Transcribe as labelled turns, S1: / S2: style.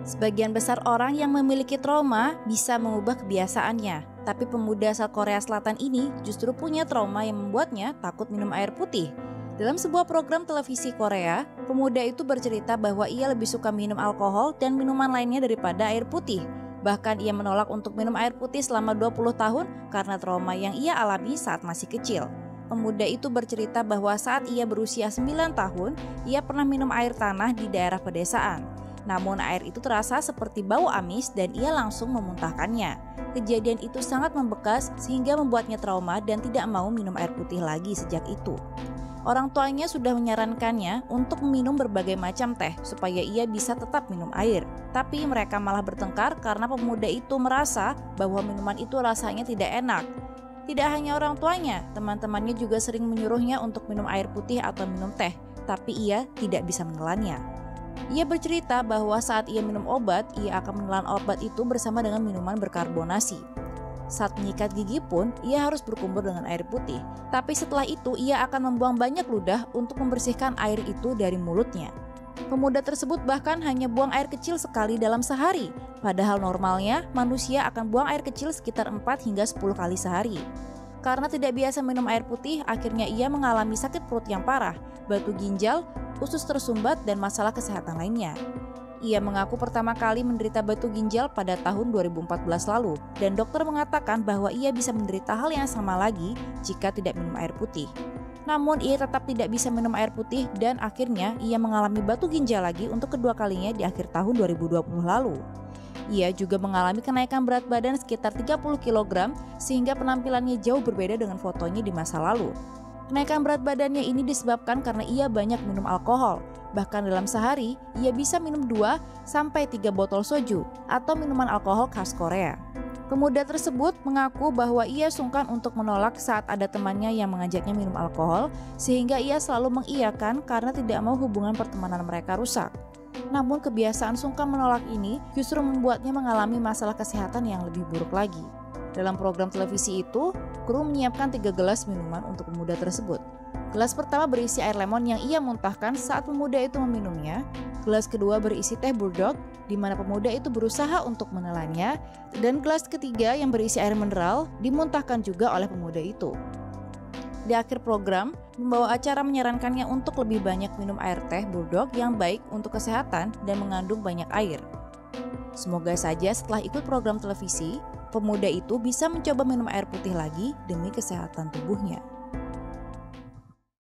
S1: Sebagian besar orang yang memiliki trauma bisa mengubah kebiasaannya, tapi pemuda asal Korea Selatan ini justru punya trauma yang membuatnya takut minum air putih. Dalam sebuah program televisi Korea, pemuda itu bercerita bahwa ia lebih suka minum alkohol dan minuman lainnya daripada air putih. Bahkan ia menolak untuk minum air putih selama 20 tahun karena trauma yang ia alami saat masih kecil. Pemuda itu bercerita bahwa saat ia berusia 9 tahun, ia pernah minum air tanah di daerah pedesaan. Namun air itu terasa seperti bau amis dan ia langsung memuntahkannya. Kejadian itu sangat membekas sehingga membuatnya trauma dan tidak mau minum air putih lagi sejak itu. Orang tuanya sudah menyarankannya untuk meminum berbagai macam teh supaya ia bisa tetap minum air. Tapi mereka malah bertengkar karena pemuda itu merasa bahwa minuman itu rasanya tidak enak. Tidak hanya orang tuanya, teman-temannya juga sering menyuruhnya untuk minum air putih atau minum teh, tapi ia tidak bisa menelannya. Ia bercerita bahwa saat ia minum obat, ia akan menelan obat itu bersama dengan minuman berkarbonasi. Saat menyikat gigi pun, ia harus berkumur dengan air putih. Tapi setelah itu, ia akan membuang banyak ludah untuk membersihkan air itu dari mulutnya. Pemuda tersebut bahkan hanya buang air kecil sekali dalam sehari. Padahal normalnya, manusia akan buang air kecil sekitar 4 hingga 10 kali sehari. Karena tidak biasa minum air putih, akhirnya ia mengalami sakit perut yang parah, batu ginjal, usus tersumbat, dan masalah kesehatan lainnya. Ia mengaku pertama kali menderita batu ginjal pada tahun 2014 lalu, dan dokter mengatakan bahwa ia bisa menderita hal yang sama lagi jika tidak minum air putih. Namun ia tetap tidak bisa minum air putih dan akhirnya ia mengalami batu ginjal lagi untuk kedua kalinya di akhir tahun 2020 lalu. Ia juga mengalami kenaikan berat badan sekitar 30 kg sehingga penampilannya jauh berbeda dengan fotonya di masa lalu. Kenaikan berat badannya ini disebabkan karena ia banyak minum alkohol. Bahkan dalam sehari, ia bisa minum 2-3 botol soju atau minuman alkohol khas Korea. Pemuda tersebut mengaku bahwa ia sungkan untuk menolak saat ada temannya yang mengajaknya minum alkohol, sehingga ia selalu mengiyakan karena tidak mau hubungan pertemanan mereka rusak. Namun kebiasaan sungkan menolak ini justru membuatnya mengalami masalah kesehatan yang lebih buruk lagi. Dalam program televisi itu, kru menyiapkan 3 gelas minuman untuk pemuda tersebut. Gelas pertama berisi air lemon yang ia muntahkan saat pemuda itu meminumnya. Gelas kedua berisi teh burdok, di mana pemuda itu berusaha untuk menelannya. Dan gelas ketiga yang berisi air mineral dimuntahkan juga oleh pemuda itu. Di akhir program, pembawa acara menyarankannya untuk lebih banyak minum air teh burdok yang baik untuk kesehatan dan mengandung banyak air. Semoga saja setelah ikut program televisi, pemuda itu bisa mencoba minum air putih lagi demi kesehatan tubuhnya.